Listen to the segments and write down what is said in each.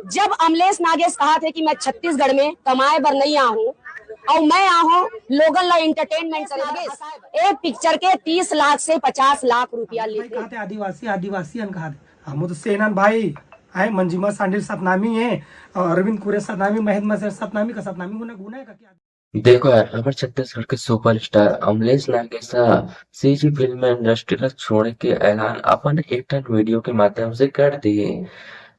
जब अमलेश नागेश कहा थे कि मैं छत्तीसगढ़ में कमाए बर नहीं आ हूँ और मैं आ हूँ लोगन ला एंटरटेनमेंट से नागेश एक पिक्चर के 30 लाख से 50 लाख रुपया लेते। कहा थे आदिवासी आदिवासी कहा थे हम तो सेनान भाई है मंजिमा सांडिल सतनामी है अरविंद कुरे सतनामी महेंद्र मसेर सतनामी का सतनामी गुना गुना है का क्या। देखो यार, हमारे छत्तीसगढ़ के superstar Amlesh Nagesh CG film industry छोड़ने के ऐलान अपन एक वीडियो के माध्यम से कर दिए।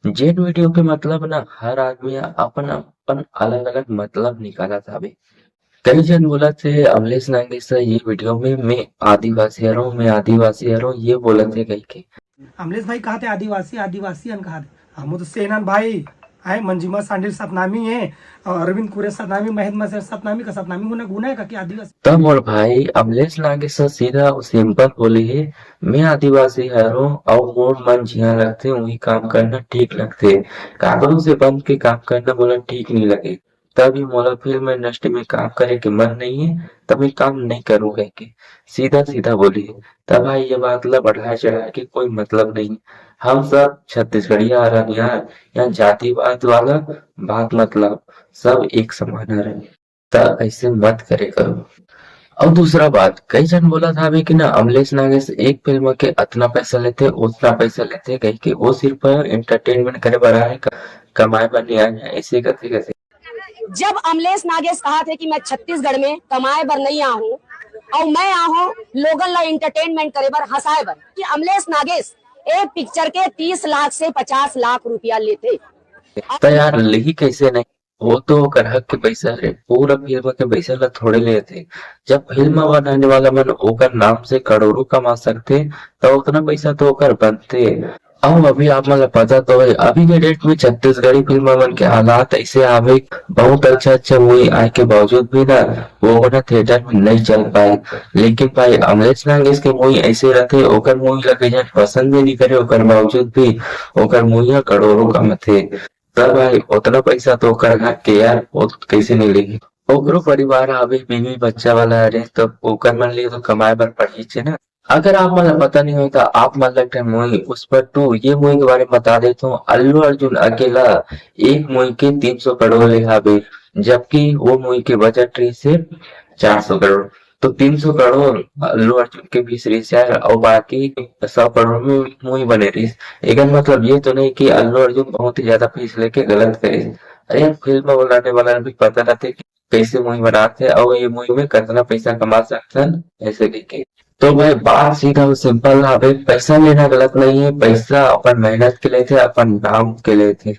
जेन वीडियो के मतलब ना हर आदमी अपन अपन अलग अलग मतलब निकाला था। अभी कई जन बोला थे अमलेश नागेश ये वीडियो में मैं आदिवासी हूँ, मैं आदिवासी हूँ, ये बोला थे कहीं के। अमलेश भाई कहा थे आदिवासी आदिवासी कहा थे हम तो सेनान भाई है मंजिमा सांडिल सतनामी है अरविंद कुरे सतनामी महेंद्र मसेर सतनामी का सतनामी गुना गुना है का क्या आदिवासी। तब और भाई अमलेश नागेश सीधा सिंपल बोली है, मैं आदिवासी हूँ और मोर मन जिया लगते वही काम करना ठीक लगते, कागरों से बंद के काम करना बोला ठीक नहीं लगे। तभी मोला फिल्म इंडस्ट्री में काम करे के मन नहीं है, तभी काम नहीं करूँ के सीधा सीधा बोली है। तब भाई ये बात ला बढ़ाया चढ़ा के कोई मतलब नहीं। हम सब छत्तीसगढ़िया आ रहा यार, यहाँ जातिवाद वाला बात मतलब सब एक समान है, तब ऐसे मत करे करो। और दूसरा बात, कई जन बोला था अभी कि ना अमलेश नागेश एक फिल्म के इतना पैसा लेते उतना पैसा लेते कहीं के वो सिर्फ एंटरटेनमेंट करे बना है, कमाए पर नहीं आए हैं, ऐसे करते कैसे। जब अमलेश नागेश कहा थे कि मैं छत्तीसगढ़ में कमाए बर नहीं आ हूँ और मैं आ हूँ लोगन ला एंटरटेनमेंट करे बर हंसाए बर, कि अमलेश नागेश एक पिक्चर के 30 लाख से 50 लाख रुपया लेते। तो यार लिही कैसे नहीं, वो तो ग्राहक के पैसा है, पूरा फिल्म के पैसा ला थोड़े लेते। जब फिल्म बनाने वाला मन ओकर नाम से करोड़ों कमा सकते तो उतना पैसा तो ओकर बनते। अब अभी आप मतलब पता तो है अभी के डेट में छत्तीसगढ़ी फिल्म मन के हालात ऐसे आवे, बहुत अच्छा अच्छा मूवी आए के बावजूद भी ना वो ना थिएटर में नहीं चल पाए। लेकिन भाई अमलेश नागेश के मूवी ऐसे रहते ओकर मूवी लगे जाए पसंद भी नहीं करे ओकर बावजूद भी ओकर मूवी करोड़ों कमाते। तब भाई उतना पैसा तो ओकर घर के यार वो कैसे नहीं लेगी। ओकरो परिवार आवे बीवी बच्चा वाला रहे तो ओकर मन लिए तो कमाए बर पड़ी छे ना। अगर आप मतलब पता नहीं होता आप मतलब मूवी उस पर टू ये मूवी के बारे में बता देता हूँ। अल्लू अर्जुन अकेला एक मूवी के 300 करोड़ ले आवे, जबकि वो मूवी के बजट रही से 400 करोड़। तो 300 करोड़ अल्लू अर्जुन के बीच रही यार और बाकी 100 करोड़ में मूवी बने रही। एक मतलब ये तो नहीं कि अल्लू अर्जुन बहुत ही ज्यादा पैसे लेके गलत करे। अरे फिल्म बनाने वाला भी पता रहते कि कैसे मूवी बनाते और ये मूवी में कितना पैसा कमा सकते हैं ऐसे लेके। तो भाई बात सीधा और सिंपल है, पैसा लेना गलत नहीं है, पैसा अपन मेहनत के लिए थे अपन नाम के लिए थे।